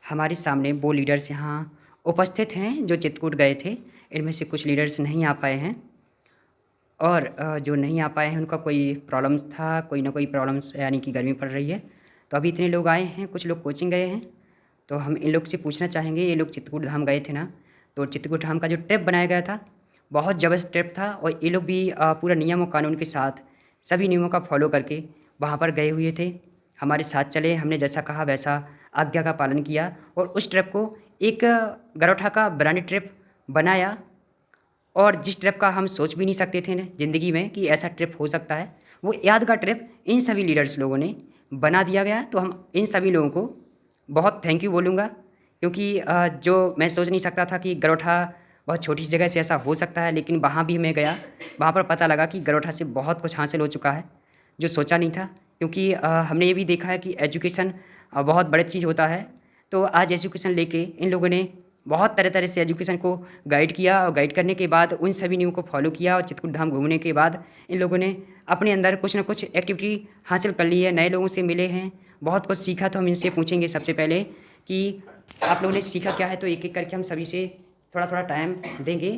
हमारे सामने वो लीडर्स यहाँ उपस्थित हैं जो चित्रकूट गए थे। इनमें से कुछ लीडर्स नहीं आ पाए हैं और जो नहीं आ पाए हैं उनका कोई प्रॉब्लम्स था, कोई ना कोई प्रॉब्लम्स, यानी कि गर्मी पड़ रही है। तो अभी इतने लोग आए हैं, कुछ लोग कोचिंग गए हैं। तो हम इन लोग से पूछना चाहेंगे, ये लोग चित्रकूट धाम गए थे ना, तो चित्रकूट धाम का जो ट्रिप बनाया गया था बहुत ज़बरदस्त ट्रिप था और ये लोग भी पूरा नियम और कानून के साथ सभी नियमों का फॉलो करके वहाँ पर गए हुए थे। हमारे साथ चले, हमने जैसा कहा वैसा आज्ञा का पालन किया और उस ट्रिप को एक गरोठा का ब्रांडेड ट्रिप बनाया। और जिस ट्रिप का हम सोच भी नहीं सकते थे ज़िंदगी में कि ऐसा ट्रिप हो सकता है, वो यादगार ट्रिप इन सभी लीडर्स लोगों ने बना दिया गया। तो हम इन सभी लोगों को बहुत थैंक यू बोलूँगा, क्योंकि जो मैं सोच नहीं सकता था कि गरोठा बहुत छोटी सी जगह से ऐसा हो सकता है, लेकिन वहाँ भी मैं गया, वहाँ पर पता लगा कि गरोठा से बहुत कुछ हासिल हो चुका है जो सोचा नहीं था। क्योंकि हमने ये भी देखा है कि एजुकेशन बहुत बड़ी चीज़ होता है। तो आज एजुकेशन लेके इन लोगों ने बहुत तरह तरह से एजुकेशन को गाइड किया और गाइड करने के बाद उन सभी नियमों को फॉलो किया और चित्रकूट धाम घूमने के बाद इन लोगों ने अपने अंदर कुछ ना कुछ एक्टिविटी हासिल कर ली है, नए लोगों से मिले हैं, बहुत कुछ सीखा। तो हम इनसे पूछेंगे सबसे पहले कि आप लोगों ने सीखा क्या है, तो एक एक करके हम सभी से थोड़ा थोड़ा टाइम देंगे।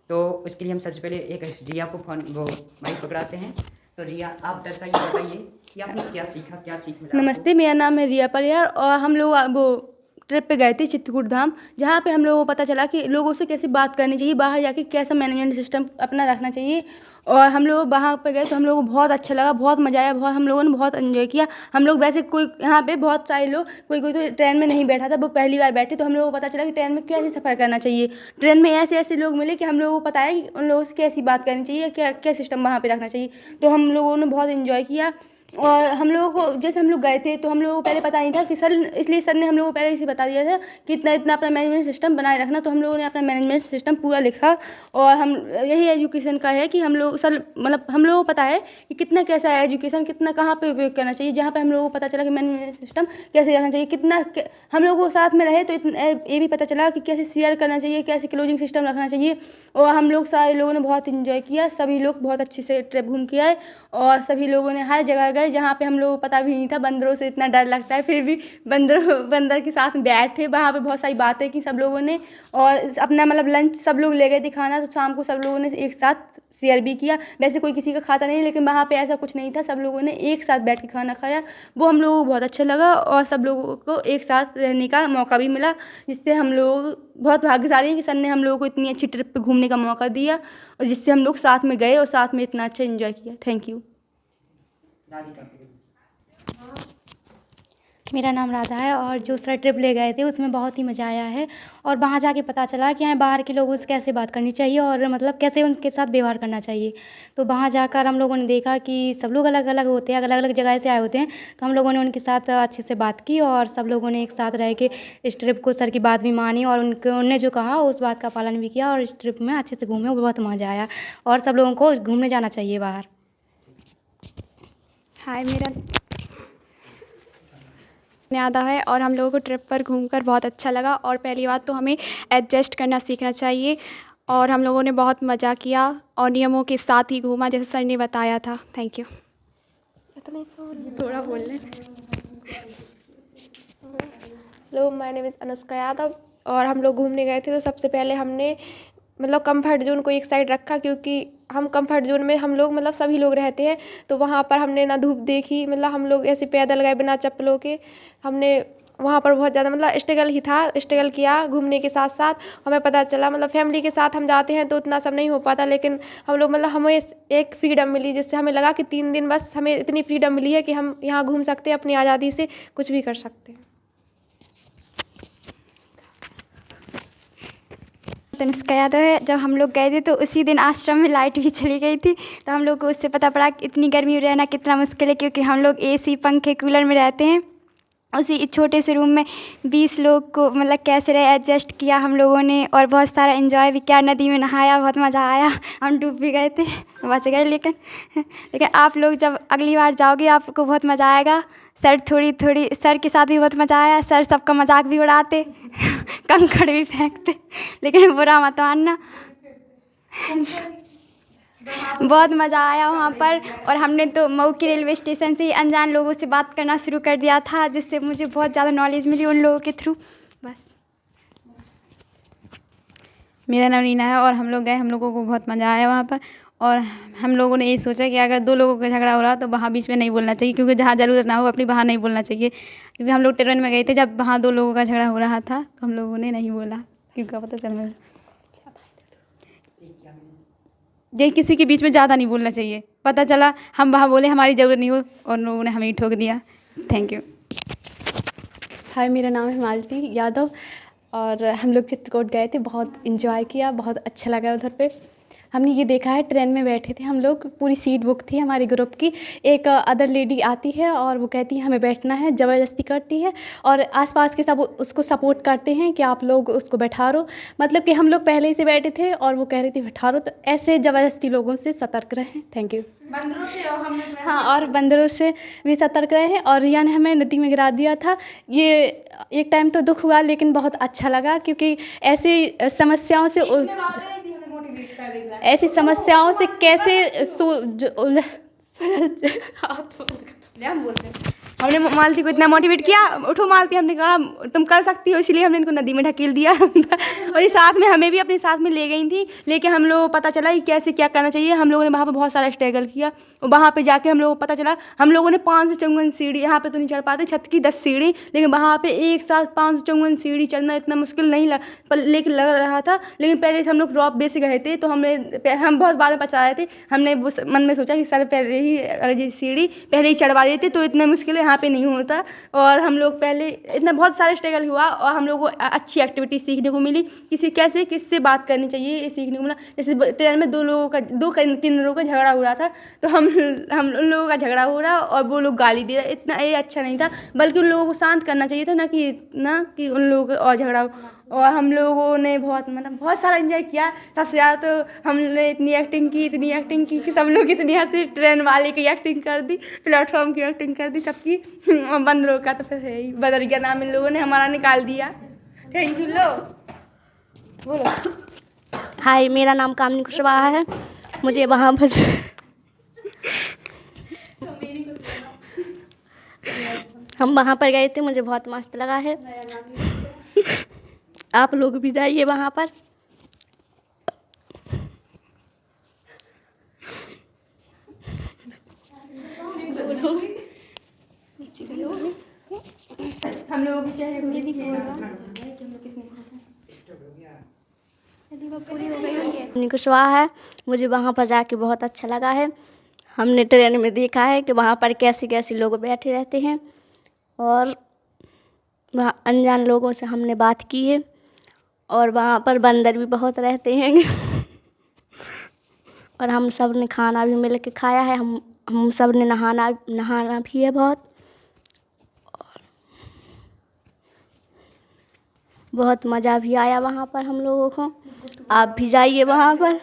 तो उसके लिए हम सबसे पहले एक रिया को फोन वो माइक पकड़ाते हैं। तो रिया, आप दरअसल ये बताइए कि आपने क्या सीखा, क्या सीख मिला? नमस्ते, मेरा नाम है रिया परियार और हम लोग वो ट्रिप पे गए थे चित्रकूट धाम, जहाँ पे हम लोगों को पता चला कि लोगों से कैसे बात करनी चाहिए, बाहर जाके कैसा मैनेजमेंट सिस्टम अपना रखना चाहिए। और हम लोग वहाँ पे गए तो हम लोगों को बहुत अच्छा लगा, बहुत मज़ा आया, बहुत हम लोगों ने बहुत एंजॉय किया। हम लोग वैसे कोई यहाँ पे बहुत सारे लोग, कोई कोई तो ट्रेन में नहीं बैठा था, वो पहली बार बैठे, तो हम लोगों को पता चला कि ट्रेन में कैसे सफ़र करना चाहिए। ट्रेन में ऐसे ऐसे लोग मिले कि हम लोगों को पता है कि उन लोगों से कैसी बात करनी चाहिए, क्या क्या सिस्टम वहाँ पर रखना चाहिए। तो हम लोगों ने बहुत इन्जॉय किया। और हम लोगों को जैसे हम लोग गए थे तो हम लोगों को पहले पता नहीं था कि सर, इसलिए सर ने हम लोगों को पहले इसे बता दिया था कि इतना इतना अपना मैनेजमेंट सिस्टम बनाए रखना। तो हम लोगों ने अपना मैनेजमेंट सिस्टम पूरा लिखा और हम यही एजुकेशन का है कि हम लोग सर मतलब हम लोगों को पता है कि कितना कैसा है एजुकेशन, कितना कहाँ पे उपयोग करना चाहिए। जहाँ पे हम लोगों को पता चला कि मैनेजमेंट सिस्टम कैसे रखना चाहिए, कितना हम लोगों को साथ में रहे तो इतना ये भी पता चला कि कैसे शेयर करना चाहिए, कैसे क्लोजिंग सिस्टम रखना चाहिए। और हम लोग सारे लोगों ने बहुत इन्जॉय किया, सभी लोग बहुत अच्छे से ट्रिप घूम के आए और सभी लोगों ने हर जगह गए जहाँ पे हम लोगों को पता भी नहीं था। बंदरों से इतना डर लगता है, फिर भी बंदर के साथ बैठे, वहाँ पे बहुत सारी बातें की सब लोगों ने और अपना मतलब लंच सब लोग ले गए थे खाना, तो शाम को सब लोगों ने एक साथ शेयर भी किया। वैसे कोई किसी का खाता नहीं, लेकिन वहाँ पे ऐसा कुछ नहीं था, सब लोगों ने एक साथ बैठ के खाना खाया। वो हम लोगों को बहुत अच्छा लगा और सब लोगों को एक साथ रहने का मौका भी मिला, जिससे हम लोग बहुत भाग्यशाली हैं कि सर ने हम लोगों को इतनी अच्छी ट्रिप पे घूमने का मौका दिया और जिससे हम लोग साथ में गए और साथ में इतना अच्छा एंजॉय किया। Thank you. मेरा नाम राधा है और जो सर ट्रिप ले गए थे उसमें बहुत ही मज़ा आया है। और वहाँ जाके पता चला कि हमें बाहर के लोगों से कैसे बात करनी चाहिए और मतलब कैसे उनके साथ व्यवहार करना चाहिए। तो वहाँ जाकर हम लोगों ने देखा कि सब लोग अलग अलग होते हैं, अलग अलग जगह से आए होते हैं। तो हम लोगों ने उनके साथ अच्छे से बात की और सब लोगों ने एक साथ रह के इस ट्रिप को, सर की बात भी मानी और उनने जो कहा उस बात का पालन भी किया और इस ट्रिप में अच्छे से घूमे और बहुत मज़ा आया। और सब लोगों को घूमने जाना चाहिए बाहर। हाय, मेरा यादा है और हम लोगों को ट्रिप पर घूमकर बहुत अच्छा लगा। और पहली बात तो हमें एडजस्ट करना सीखना चाहिए और हम लोगों ने बहुत मज़ा किया और नियमों के साथ ही घूमा जैसे सर ने बताया था। Thank you. थोड़ा बोल लें। Hello, my name is Anushka Yadav और हम लोग घूमने गए थे। तो सबसे पहले हमने मतलब कंफर्ट जोन को एक साइड रखा, क्योंकि हम कंफर्ट जोन में हम लोग मतलब सभी लोग रहते हैं। तो वहाँ पर हमने ना धूप देखी, मतलब हम लोग ऐसे पैदल गए बिना चप्पलों के। हमने वहाँ पर बहुत ज़्यादा मतलब स्ट्रगल ही था, स्ट्रगल किया घूमने के साथ साथ। हमें पता चला मतलब फैमिली के साथ हम जाते हैं तो उतना सब नहीं हो पाता, लेकिन हम लोग मतलब हमें एक फ्रीडम मिली, जिससे हमें लगा कि 3 दिन बस हमें इतनी फ्रीडम मिली है कि हम यहाँ घूम सकते हैं, अपनी आज़ादी से कुछ भी कर सकते हैं। तनिष्का यादव है। जब हम लोग गए थे तो उसी दिन आश्रम में लाइट भी चली गई थी, तो हम लोग को उससे पता पड़ा कि इतनी गर्मी में रहना कितना मुश्किल है, क्योंकि हम लोग एसी, पंखे, कूलर में रहते हैं। उसी छोटे से रूम में 20 लोग को मतलब कैसे रहे एडजस्ट किया हम लोगों ने और बहुत सारा एंजॉय भी किया। नदी में नहाया, बहुत मज़ा आया। हम डूब भी गए थे, बच गए, लेकिन आप लोग जब अगली बार जाओगे आपको बहुत मज़ा आएगा। सर सर के साथ भी बहुत मज़ा आया। सर सबका मजाक भी उड़ाते कंकड़ भी फेंकते, लेकिन बुरा मत मानना। बहुत मज़ा आया वहाँ पर। और हमने तो मऊ के रेलवे स्टेशन से ही अनजान लोगों से बात करना शुरू कर दिया था, जिससे मुझे बहुत ज़्यादा नॉलेज मिली उन लोगों के थ्रू। बस। मेरा नाम रीना है और हम लोग गए, हम लोगों को बहुत मज़ा आया वहाँ पर। और हम लोगों ने ये सोचा कि अगर दो लोगों का झगड़ा हो रहा तो वहाँ बीच में नहीं बोलना चाहिए, क्योंकि जहाँ ज़रूरत ना हो अपनी वहाँ नहीं बोलना चाहिए। क्योंकि हम लोग ट्रेन में गए थे जब वहाँ दो लोगों का झगड़ा हो रहा था तो हम लोगों ने नहीं बोला, क्योंकि पता चल ये किसी के बीच में ज़्यादा नहीं बोलना चाहिए। पता चला हम वहाँ बोले हमारी ज़रूरत नहीं हो और लोगों ने हमें ही ठोक दिया। Thank you. हाय, मेरा नाम है हिमालती यादव और हम लोग चित्रकूट गए थे, बहुत इन्जॉय किया, बहुत अच्छा लगा उधर पे। हमने ये देखा है, ट्रेन में बैठे थे हम लोग, पूरी सीट बुक थी हमारे ग्रुप की। एक अदर लेडी आती है और वो कहती है हमें बैठना है, ज़बरदस्ती करती है और आसपास के सब उसको सपोर्ट करते हैं कि आप लोग उसको बैठा रो। मतलब कि हम लोग पहले ही से बैठे थे और वो कह रही थी बैठा रो, तो ऐसे ज़बरदस्ती लोगों से सतर्क रहें। Thank you. बंदरों से और हम लोग हाँ, और बंदरों से भी सतर्क रहे हैं। और रिया ने हमें नदी में गिरा दिया था। ये एक टाइम तो दुख हुआ लेकिन बहुत अच्छा लगा, क्योंकि ऐसी समस्याओं से कैसे हमने मालती को इतना मोटिवेट किया, उठो मालती, हमने कहा तुम कर सकती हो, इसलिए हमने इनको नदी में ढकेल दिया। और ये साथ में हमें भी अपने साथ में ले गई थी, लेकिन हम लोगों को पता चला कि कैसे क्या करना चाहिए। हम लोगों ने वहाँ पे बहुत सारा स्ट्रगल किया और वहाँ पे जाके हम लोगों को पता चला। हम लोगों ने 554 सीढ़ी, यहाँ पे तो नहीं चढ़ पाते, छत की 10 सीढ़ी, लेकिन वहाँ पे एक साथ 554 सीढ़ी चढ़ना इतना मुश्किल नहीं लेकिन लग रहा था। लेकिन पहले से हम लोग ड्रॉप बेस गए थे तो हम बहुत बाद में पछता रहे थे। हमने वो मन में सोचा कि सर पहले ही अगर ये सीढ़ी पहले ही चढ़वा देते तो इतना मुश्किल यहाँ पे नहीं होता। और हम लोग पहले इतना बहुत सारे स्ट्रगल हुआ और हम लोग को अच्छी एक्टिविटी सीखने को मिली, किससे बात करनी चाहिए ये सीखने को मिला। जैसे ट्रेन में तीन लोगों का झगड़ा हो रहा था, तो हम उन लोगों का झगड़ा हो रहा और वो लोग गाली दे रहे, इतना ये अच्छा नहीं था। बल्कि उन लोगों को शांत करना चाहिए था, ना कि उन लोगों को और झगड़ा हो। और हम लोगों ने बहुत सारा एंजॉय किया। सबसे ज़्यादा तो हमने इतनी एक्टिंग की कि सब लोग इतनी हंसी। ट्रेन वाले की एक्टिंग कर दी, प्लेटफॉर्म की एक्टिंग कर दी सबकी, और बंदरों का तो फिर है ही, बदल गया नाम इन लोगों ने हमारा निकाल दिया। Thank you. लो बोलो। हाय, मेरा नाम कामनी कुशवाहा है। मुझे वहाँ पर हम वहाँ पर गए थे, मुझे बहुत मस्त लगा है। आप लोग भी जाइए वहाँ पर। हम लोग भी चाहे कुशवाहा है। मुझे वहाँ पर जाके बहुत अच्छा लगा है। हमने ट्रेन में देखा है कि वहाँ पर कैसे कैसे लोग बैठे रहते हैं और वहाँ अनजान लोगों से हमने बात की है। और वहाँ पर बंदर भी बहुत रहते हैं। और हम सब ने खाना भी मिल के खाया है। हम सब ने नहाना भी है बहुत। और बहुत मज़ा भी आया वहाँ पर हम लोगों को। आप भी जाइए वहाँ पर।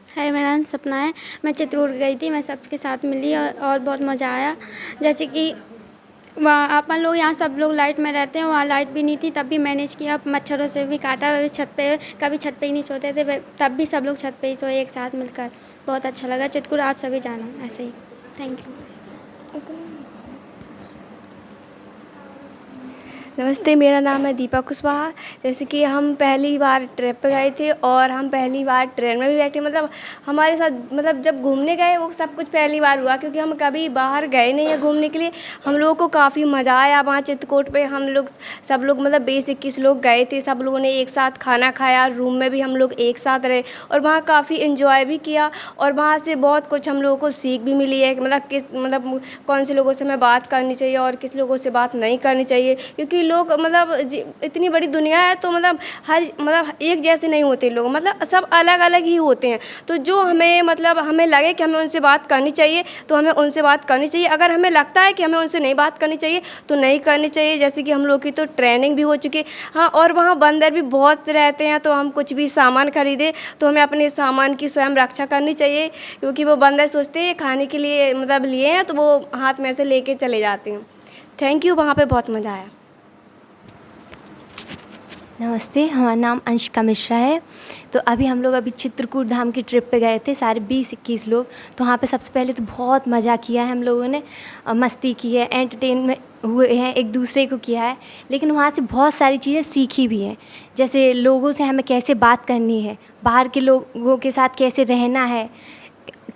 हाय, मेरा नाम सपना है। मैं चित्रकूट गई थी, मैं सबके साथ मिली और बहुत मज़ा आया। जैसे कि वहाँ अपन लोग यहाँ सब लोग लाइट में रहते हैं, वहाँ लाइट भी नहीं थी तब भी मैनेज किया। मच्छरों से भी काटा, कभी छत पे ही नहीं सोते थे, तब भी सब लोग छत पे ही सोए एक साथ मिलकर। बहुत अच्छा लगा। चित्रकूट आप सभी जाना ऐसे ही। Thank you. नमस्ते, मेरा नाम है दीपा कुशवाहा। जैसे कि हम पहली बार ट्रिप पे गए थे और हम पहली बार ट्रेन में भी बैठे। मतलब हमारे साथ जब घूमने गए वो सब कुछ पहली बार हुआ, क्योंकि हम कभी बाहर गए नहीं हैं घूमने के लिए। हम लोगों को काफ़ी मज़ा आया वहाँ चित्रकूट पे। हम लोग सब लोग 20-21 लोग गए थे। सब लोगों ने एक साथ खाना खाया, रूम में भी हम लोग एक साथ रहे और वहाँ काफ़ी इन्जॉय भी किया। और वहाँ से बहुत कुछ हम लोगों को सीख भी मिली है कि कौन से लोगों से हमें बात करनी चाहिए और किस लोगों से बात नहीं करनी चाहिए। क्योंकि लोग इतनी बड़ी दुनिया है तो हर एक जैसे नहीं होते लोग, सब अलग अलग ही होते हैं। तो जो हमें लगे कि हमें उनसे बात करनी चाहिए तो हमें उनसे बात करनी चाहिए। अगर हमें लगता है कि हमें उनसे नहीं बात करनी चाहिए तो नहीं करनी चाहिए। जैसे कि हम लोग की तो ट्रेनिंग भी हो चुकी है। हाँ, और वहाँ बंदर भी बहुत रहते हैं, तो हम कुछ भी सामान खरीदे तो हमें अपने सामान की स्वयं रक्षा करनी चाहिए, क्योंकि वो बंदर सोचते हैं खाने के लिए लिए हैं तो वो हाथ में से लेके चले जाते हैं। Thank you. वहाँ पे बहुत मज़ा आया। नमस्ते, हमारा नाम अंशिका मिश्रा है। तो अभी हम लोग चित्रकूट धाम की ट्रिप पे गए थे, सारे 20-21 लोग। तो वहाँ पे सबसे पहले तो बहुत मज़ा किया है हम लोगों ने, मस्ती की है, एंटरटेनमेंट हुए हैं, एक दूसरे को किया है। लेकिन वहाँ से बहुत सारी चीज़ें सीखी भी हैं, जैसे लोगों से हमें कैसे बात करनी है, बाहर के लोगों के साथ कैसे रहना है,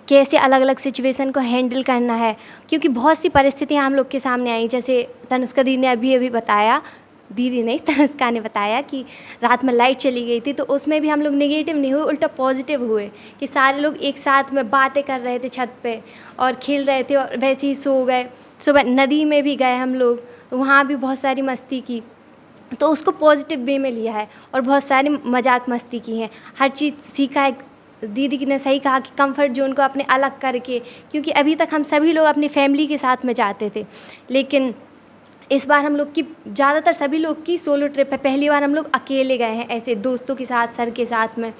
कैसे अलग अलग सिचुएशन को हैंडल करना है। क्योंकि बहुत सी परिस्थितियाँ हम लोग के सामने आई, जैसे तनुष्का दी ने अभी बताया, दीदी नहीं तनुष्का ने बताया कि रात में लाइट चली गई थी। तो उसमें भी हम लोग नेगेटिव नहीं हुए, उल्टा पॉजिटिव हुए कि सारे लोग एक साथ में बातें कर रहे थे छत पे और खेल रहे थे और वैसे ही सो गए। सुबह नदी में भी गए हम लोग, तो वहाँ भी बहुत सारी मस्ती की, तो उसको पॉजिटिव वे में लिया है और बहुत सारी मजाक मस्ती की हैं, हर चीज़ सीखा है। दीदी ने सही कहा कि कंफर्ट जोन को अपने अलग करके, क्योंकि अभी तक हम सभी लोग अपनी फैमिली के साथ में जाते थे, लेकिन इस बार हम लोग की ज़्यादातर सभी लोग की सोलो ट्रिप है। पहली बार हम लोग अकेले गए हैं ऐसे दोस्तों के साथ, सर के साथ में।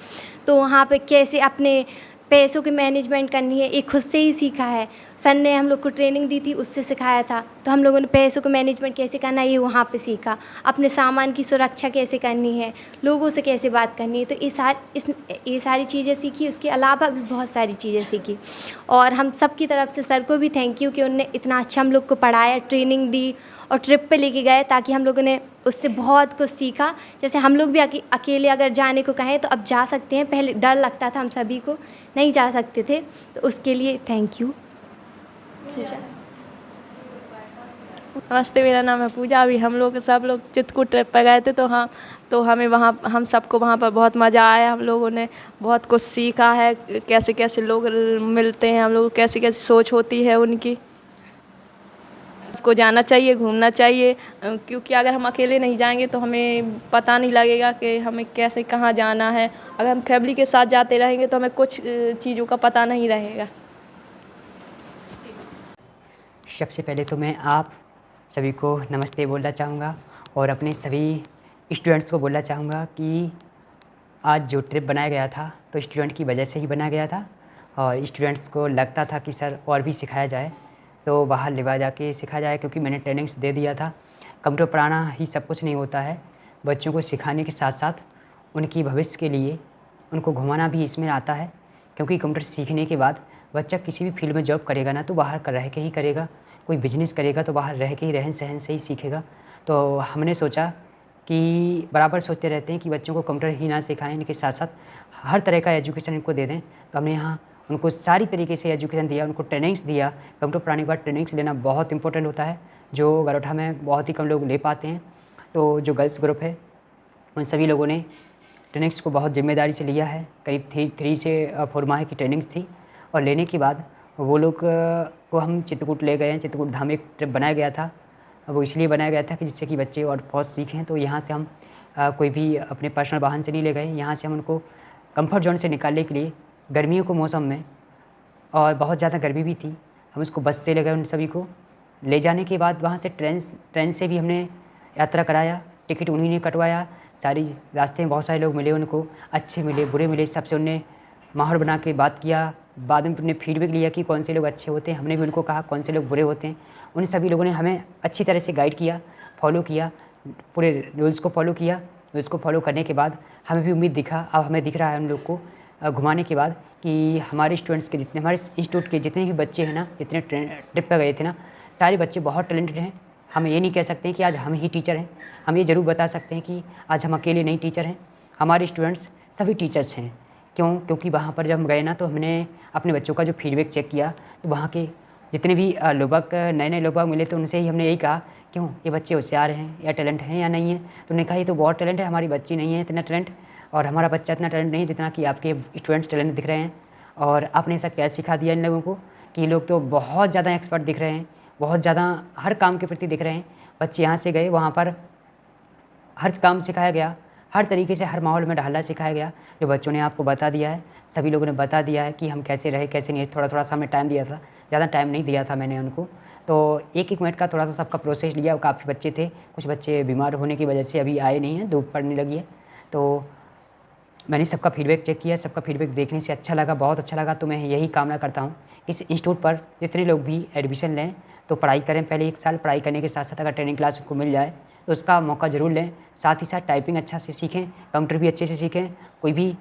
तो वहाँ पे कैसे अपने पैसों की मैनेजमेंट करनी है, एक खुद से ही सीखा है। सर ने हम लोग को ट्रेनिंग दी थी, उससे सिखाया था। तो हम लोगों ने पैसों को मैनेजमेंट कैसे करना है ये वहाँ पे सीखा, अपने सामान की सुरक्षा कैसे करनी है, लोगों से कैसे बात करनी है। तो ये सारी चीज़ें सीखी। उसके अलावा भी बहुत सारी चीज़ें सीखी। और हम सब की तरफ से सर को भी थैंक यू कि उन्होंने इतना अच्छा हम लोग को पढ़ाया, ट्रेनिंग दी और ट्रिप पे लेके गए, ताकि हम लोगों ने उससे बहुत कुछ सीखा। जैसे हम लोग भी अकेले अगर जाने को कहें तो अब जा सकते हैं, पहले डर लगता था, हम सभी को नहीं जा सकते थे। तो उसके लिए थैंक यू। नमस्ते, मेरा नाम है पूजा। अभी हम लोग सब लोग चित्रकूट ट्रिप पर गए थे, तो हमें वहाँ हम सबको वहाँ पर बहुत मज़ा आया। हम लोगों ने बहुत कुछ सीखा है, कैसे कैसे लोग मिलते हैं, हम लोग कैसी कैसी सोच होती है उनकी। को जाना चाहिए, घूमना चाहिए, क्योंकि अगर हम अकेले नहीं जाएंगे तो हमें पता नहीं लगेगा कि हमें कैसे कहाँ जाना है। अगर हम फैमिली के साथ जाते रहेंगे तो हमें कुछ चीज़ों का पता नहीं रहेगा। सबसे पहले तो मैं आप सभी को नमस्ते बोलना चाहूँगा और अपने सभी स्टूडेंट्स को बोलना चाहूँगा कि आज जो ट्रिप बनाया गया था तो स्टूडेंट की वजह से ही बनाया गया था। और स्टूडेंट्स को लगता था कि सर और भी सिखाया जाए, तो बाहर ले जाके सिखाया जाए, क्योंकि मैंने ट्रेनिंग्स दे दिया था। कंप्यूटर पढ़ाना ही सब कुछ नहीं होता है, बच्चों को सिखाने के साथ साथ उनकी भविष्य के लिए उनको घुमाना भी इसमें आता है। क्योंकि कंप्यूटर सीखने के बाद बच्चा किसी भी फील्ड में जॉब करेगा ना तो बाहर रह के ही करेगा, कोई बिजनेस करेगा तो बाहर रह के ही रहन सहन से ही सीखेगा। तो हमने सोचा कि बराबर सोचते रहते हैं कि बच्चों को कंप्यूटर ही ना सिखाएं, इनके साथ साथ हर तरह का एजुकेशन इनको दे दें। तो हमने यहाँ उनको सारी तरीके से एजुकेशन दिया, उनको ट्रेनिंग्स दिया। कंप्यूटर पढ़ाने के बाद ट्रेनिंग्स लेना बहुत इंपॉर्टेंट होता है, जो गरोठा में बहुत ही कम लोग ले पाते हैं। तो जो गर्ल्स ग्रुप है उन सभी लोगों ने ट्रेनिंग्स को बहुत जिम्मेदारी से लिया है। करीब 3 से 4 माह की ट्रेनिंग्स थी और लेने के बाद वो लोग को हम चित्रकूट ले गए हैं। चित्रकूट धाम एक ट्रिप बनाया गया था, वो इसलिए बनाया गया था कि जिससे कि बच्चे और बहुत सीखें। तो यहाँ से हम कोई भी अपने पर्सनल वाहन से नहीं ले गए, यहाँ से हम उनको कंफर्ट जोन से निकालने के लिए गर्मियों के मौसम में और बहुत ज़्यादा गर्मी भी थी, हम उसको बस से ले गए। उन सभी को ले जाने के बाद वहाँ से ट्रेन से भी हमने यात्रा कराया, टिकट उन्हीं ने कटवाया। सारी रास्ते में बहुत सारे लोग मिले, उनको अच्छे मिले बुरे मिले, सबसे उनने माहौल बना के बात किया। बाद में उन्होंने फीडबैक लिया कि कौन से लोग अच्छे होते हैं, हमने भी उनको कहा कौन से लोग बुरे होते हैं। उन सभी लोगों ने हमें अच्छी तरह से गाइड किया, फॉलो किया, पूरे रूल्स को फॉलो किया। रूल्स को फॉलो करने के बाद हमें भी उम्मीद दिखा, अब हमें दिख रहा है उन लोग को घुमाने के बाद कि हमारे स्टूडेंट्स के जितने, हमारे इंस्टीट्यूट के जितने भी बच्चे हैं ना, जितने ट्रिप पर गए थे ना, सारे बच्चे बहुत टैलेंटेड हैं। हम ये नहीं कह सकते हैं कि आज हम ही टीचर हैं, हम ये ज़रूर बता सकते हैं कि आज हम अकेले नहीं टीचर हैं, हमारे स्टूडेंट्स सभी टीचर्स हैं। क्योंकि वहाँ पर जब हम गए ना तो हमने अपने बच्चों का जो फीडबैक चेक किया, तो वहाँ के जितने भी लोग नए लोग मिले तो उनसे ही हमने यही कहा, क्यों ये बच्चे होशियार हैं या टैलेंट हैं या नहीं है। तो उन्होंने कहा ये तो बहुत टैलेंट है, हमारी बच्ची नहीं है इतना टैलेंट, और हमारा बच्चा इतना टैलेंट नहीं जितना कि आपके स्टूडेंट्स टैलेंट दिख रहे हैं। और आपने ऐसा क्या सिखा दिया इन लोगों को कि ये लोग तो बहुत ज़्यादा एक्सपर्ट दिख रहे हैं, बहुत ज़्यादा हर काम के प्रति दिख रहे हैं। बच्चे यहाँ से गए, वहाँ पर हर काम सिखाया गया, हर तरीके से हर माहौल में ढालना सिखाया गया। जो बच्चों ने आपको बता दिया है, सभी लोगों ने बता दिया है कि हम कैसे रहे कैसे नहीं। थोड़ा सा हमें टाइम दिया था, ज़्यादा टाइम नहीं दिया था मैंने उनको, तो 1-1 मिनट का थोड़ा सा सबका प्रोसेस लिया। काफ़ी बच्चे थे, कुछ बच्चे बीमार होने की वजह से अभी आए नहीं हैं, धूप पड़ने लगी है। तो मैंने सबका फीडबैक चेक किया, सबका फीडबैक देखने से अच्छा लगा, बहुत अच्छा लगा। तो मैं यही कामना करता हूँ इस इंस्टीट्यूट पर जितने लोग भी एडमिशन लें तो पढ़ाई करें, पहले 1 साल पढ़ाई करने के साथ साथ अगर ट्रेनिंग क्लास को मिल जाए तो उसका मौका ज़रूर लें। साथ ही साथ टाइपिंग अच्छा से सीखें, कंप्यूटर भी अच्छे से सीखें, कोई भी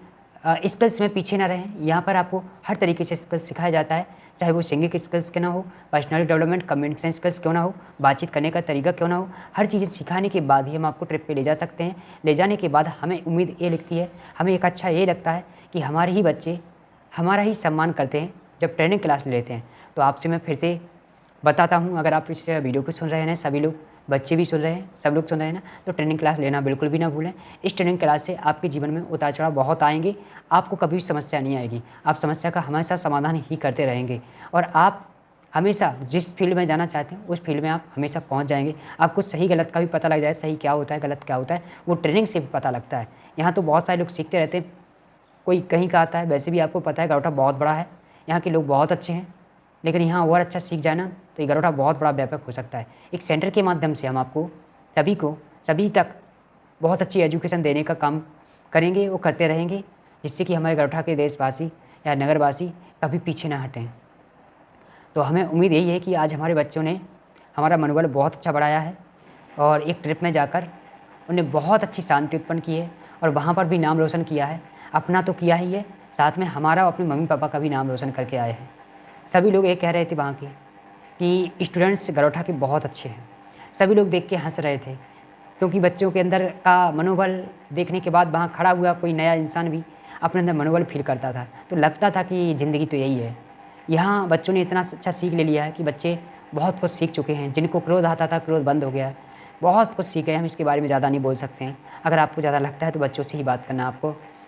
स्किल्स में पीछे ना रहें। यहाँ पर आपको हर तरीके से स्किल्स सिखाया जाता है, चाहे वो सिंगिंग के स्किल्स क्यों ना हो, पर्सनल डेवलपमेंट, कम्युनिकेशन स्किल्स क्यों ना हो, बातचीत करने का तरीका क्यों ना हो, हर चीज़ें सिखाने के बाद ही हम आपको ट्रिप पे ले जा सकते हैं। ले जाने के बाद हमें उम्मीद ये लगती है, हमें एक अच्छा ये लगता है कि हमारे ही बच्चे हमारा ही सम्मान करते हैं जब ट्रेनिंग क्लास लेते हैं। तो आपसे मैं फिर से बताता हूँ, अगर आप इस वीडियो को सुन रहे हैं, सभी लोग, बच्चे भी सुन रहे हैं, सब लोग सुन रहे हैं ना, तो ट्रेनिंग क्लास लेना बिल्कुल भी ना भूलें। इस ट्रेनिंग क्लास से आपके जीवन में उतार चढ़ाव बहुत आएंगे, आपको कभी भी समस्या नहीं आएगी, आप समस्या का हमेशा समाधान ही करते रहेंगे और आप हमेशा जिस फील्ड में जाना चाहते हैं उस फील्ड में आप हमेशा पहुंच जाएंगे। आपको सही गलत का भी पता लग जाए, सही क्या होता है, गलत क्या होता है, वो ट्रेनिंग से भी पता लगता है। यहाँ तो बहुत सारे लोग सीखते रहते हैं, कोई कहीं का आता है, वैसे भी आपको पता है गरोठा बहुत बड़ा है, यहाँ के लोग बहुत अच्छे हैं, लेकिन यहाँ और अच्छा सीख जाए ना तो ये गरोठा बहुत बड़ा व्यापक हो सकता है। एक सेंटर के माध्यम से हम आपको सभी तक बहुत अच्छी एजुकेशन देने का काम करेंगे, वो करते रहेंगे, जिससे कि हमारे गरोठा के देशवासी या नगरवासी कभी पीछे ना हटें। तो हमें उम्मीद यही है कि आज हमारे बच्चों ने हमारा मनोबल बहुत अच्छा बढ़ाया है और एक ट्रिप में जाकर उन्हें बहुत अच्छी शांति उत्पन्न की है और वहाँ पर भी नाम रोशन किया है। अपना तो किया ही है, साथ में हमारा और अपने मम्मी पापा का भी नाम रोशन करके आए हैं। सभी लोग ये कह रहे थे वहाँ के कि स्टूडेंट्स गरोठा के बहुत अच्छे हैं। सभी लोग देख के हंस रहे थे, क्योंकि बच्चों के अंदर का मनोबल देखने के बाद वहाँ खड़ा हुआ कोई नया इंसान भी अपने अंदर मनोबल फील करता था, तो लगता था कि ज़िंदगी तो यही है। यहाँ बच्चों ने इतना अच्छा सीख ले लिया है कि बच्चे बहुत कुछ सीख चुके हैं। जिनको क्रोध आता था, क्रोध बंद हो गया है, बहुत कुछ सीखे हैं। हम इसके बारे में ज़्यादा नहीं बोल सकते हैं। अगर आपको ज़्यादा लगता है तो बच्चों से ही बात करना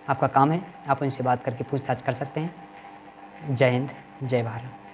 आपका काम है, आप उनसे बात करके पूछताछ कर सकते हैं। जय हिंद, जय भारत।